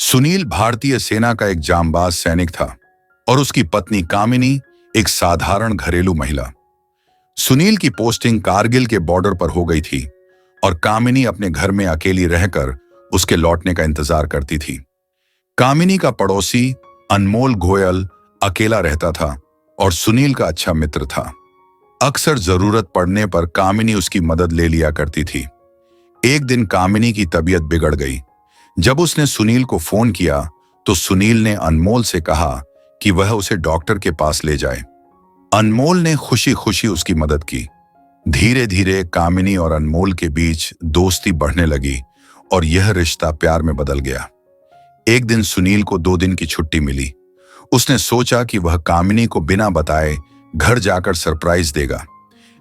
सुनील भारतीय सेना का एक जांबाज सैनिक था और उसकी पत्नी कामिनी एक साधारण घरेलू महिला। सुनील की पोस्टिंग कारगिल के बॉर्डर पर हो गई थी और कामिनी अपने घर में अकेली रहकर उसके लौटने का इंतजार करती थी। कामिनी का पड़ोसी अनमोल गोयल अकेला रहता था और सुनील का अच्छा मित्र था। अक्सर जरूरत पड़ने पर कामिनी उसकी मदद ले लिया करती थी। एक दिन कामिनी की तबीयत बिगड़ गई। जब उसने सुनील को फोन किया तो सुनील ने अनमोल से कहा कि वह उसे डॉक्टर के पास ले जाए। अनमोल ने खुशी खुशी उसकी मदद की। धीरे धीरे कामिनी और अनमोल के बीच दोस्ती बढ़ने लगी और यह रिश्ता प्यार में बदल गया। एक दिन सुनील को 2 दिन की छुट्टी मिली। उसने सोचा कि वह कामिनी को बिना बताए घर जाकर सरप्राइज देगा,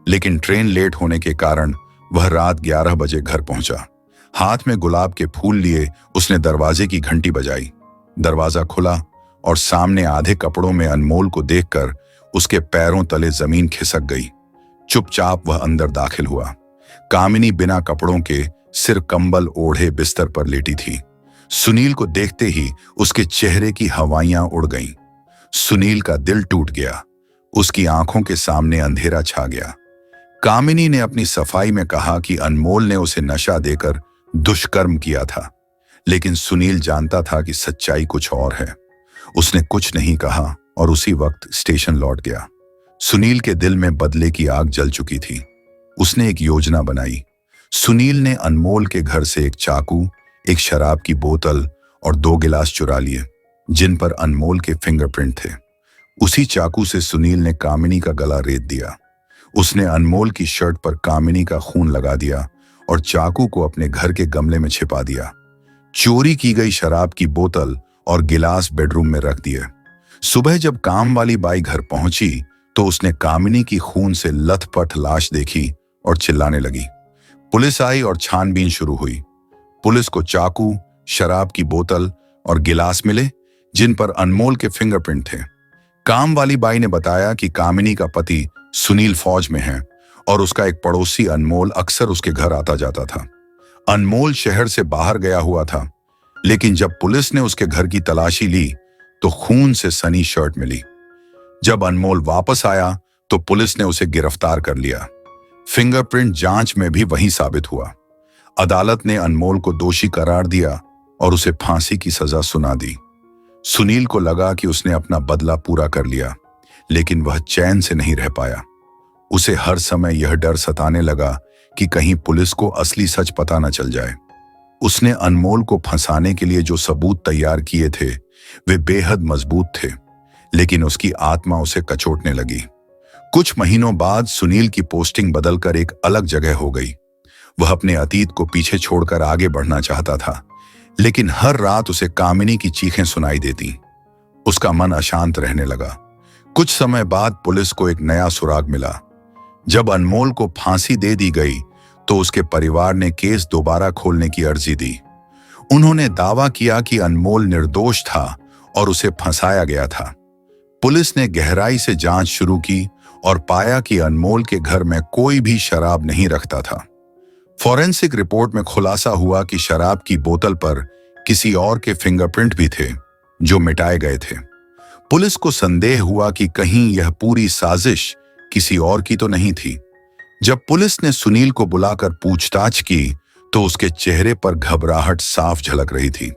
लेकिन ट्रेन लेट होने के कारण वह रात 11 बजे घर पहुंचा। हाथ में गुलाब के फूल लिए उसने दरवाजे की घंटी बजाई। दरवाजा खुला और सामने आधे कपड़ों में अनमोल को देखकर उसके पैरों तले जमीन खिसक गई। चुपचाप वह अंदर दाखिल हुआ। कामिनी बिना कपड़ों के सिर कंबल ओढ़े बिस्तर पर लेटी थी। सुनील को देखते ही उसके चेहरे की हवाइयां उड़ गईं। सुनील का दिल टूट गया। उसकी आंखों के सामने अंधेरा छा गया। कामिनी ने अपनी सफाई में कहा कि अनमोल ने उसे नशा देकर दुष्कर्म किया था, लेकिन सुनील जानता था कि सच्चाई कुछ और है। उसने कुछ नहीं कहा और उसी वक्त स्टेशन लौट गया। सुनील के दिल में बदले की आग जल चुकी थी। उसने एक योजना बनाई। सुनील ने अनमोल के घर से एक चाकू, एक शराब की बोतल और 2 गिलास चुरा लिए, जिन पर अनमोल के फिंगरप्रिंट थे। उसी चाकू से सुनील ने कामिनी का गला रेत दिया। उसने अनमोल की शर्ट पर कामिनी का खून लगा दिया और चाकू को अपने घर के गमले में छिपा दिया। चोरी की गई शराब की बोतल और गिलास बेडरूम में रख दिए। सुबह जब काम वाली बाई घर पहुंची तो उसने कामिनी की खून से लथपथ लाश देखी और चिल्लाने लगी। पुलिस आई और छानबीन शुरू हुई। पुलिस को चाकू, शराब की बोतल और गिलास मिले, जिन पर अनमोल के फिंगरप्रिंट थे। काम वाली बाई ने बताया कि कामिनी का पति सुनील फौज में है और उसका एक पड़ोसी अनमोल अक्सर उसके घर आता जाता था। अनमोल शहर से बाहर गया हुआ था, लेकिन जब पुलिस ने उसके घर की तलाशी ली तो खून से सनी शर्ट मिली। जब अनमोल वापस आया तो पुलिस ने उसे गिरफ्तार कर लिया। फिंगरप्रिंट जांच में भी वही साबित हुआ। अदालत ने अनमोल को दोषी करार दिया और उसे फांसी की सजा सुना दी। सुनील को लगा कि उसने अपना बदला पूरा कर लिया, लेकिन वह चैन से नहीं रह पाया। उसे हर समय यह डर सताने लगा कि कहीं पुलिस को असली सच पता न चल जाए। उसने अनमोल को फंसाने के लिए जो सबूत तैयार किए थे वे बेहद मजबूत थे, लेकिन उसकी आत्मा उसे कचोटने लगी। कुछ महीनों बाद सुनील की पोस्टिंग बदलकर एक अलग जगह हो गई। वह अपने अतीत को पीछे छोड़कर आगे बढ़ना चाहता था, लेकिन हर रात उसे कामिनी की चीखें सुनाई देती। उसका मन अशांत रहने लगा। कुछ समय बाद पुलिस को एक नया सुराग मिला। जब अनमोल को फांसी दे दी गई तो उसके परिवार ने केस दोबारा खोलने की अर्जी दी। उन्होंने दावा किया कि अनमोल निर्दोष था और उसे फंसाया गया था। पुलिस ने गहराई से जांच शुरू की और पाया कि अनमोल के घर में कोई भी शराब नहीं रखता था। फॉरेंसिक रिपोर्ट में खुलासा हुआ कि शराब की बोतल पर किसी और के फिंगरप्रिंट भी थे, जो मिटाए गए थे। पुलिस को संदेह हुआ कि कहीं यह पूरी साजिश किसी और की तो नहीं थी। जब पुलिस ने सुनील को बुलाकर पूछताछ की तो उसके चेहरे पर घबराहट साफ झलक रही थी।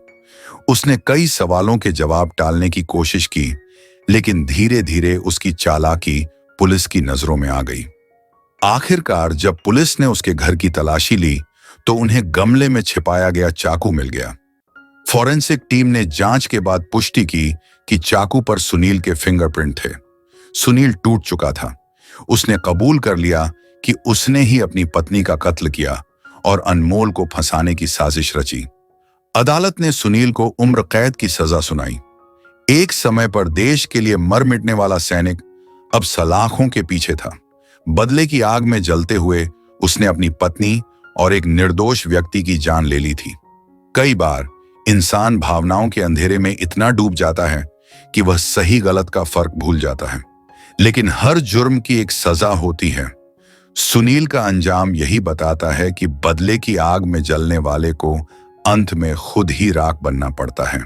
उसने कई सवालों के जवाब टालने की कोशिश की, लेकिन धीरे धीरे उसकी चालाकी पुलिस की नजरों में आ गई। आखिरकार जब पुलिस ने उसके घर की तलाशी ली तो उन्हें गमले में छिपाया गया चाकू मिल गया। फॉरेंसिक टीम ने जांच के बाद पुष्टि की कि चाकू पर सुनील के फिंगरप्रिंट थे। सुनील टूट चुका था। उसने कबूल कर लिया कि उसने ही अपनी पत्नी का कत्ल किया और अनमोल को फंसाने की साजिश रची। अदालत ने सुनील को उम्र कैद की सजा सुनाई। एक समय पर देश के लिए मर मिटने वाला सैनिक अब सलाखों के पीछे था। बदले की आग में जलते हुए उसने अपनी पत्नी और एक निर्दोष व्यक्ति की जान ले ली थी। कई बार इंसान भावनाओं के अंधेरे में इतना डूब जाता है कि वह सही गलत का फर्क भूल जाता है, लेकिन हर जुर्म की एक सजा होती है। सुनील का अंजाम यही बताता है कि बदले की आग में जलने वाले को अंत में खुद ही राख बनना पड़ता है।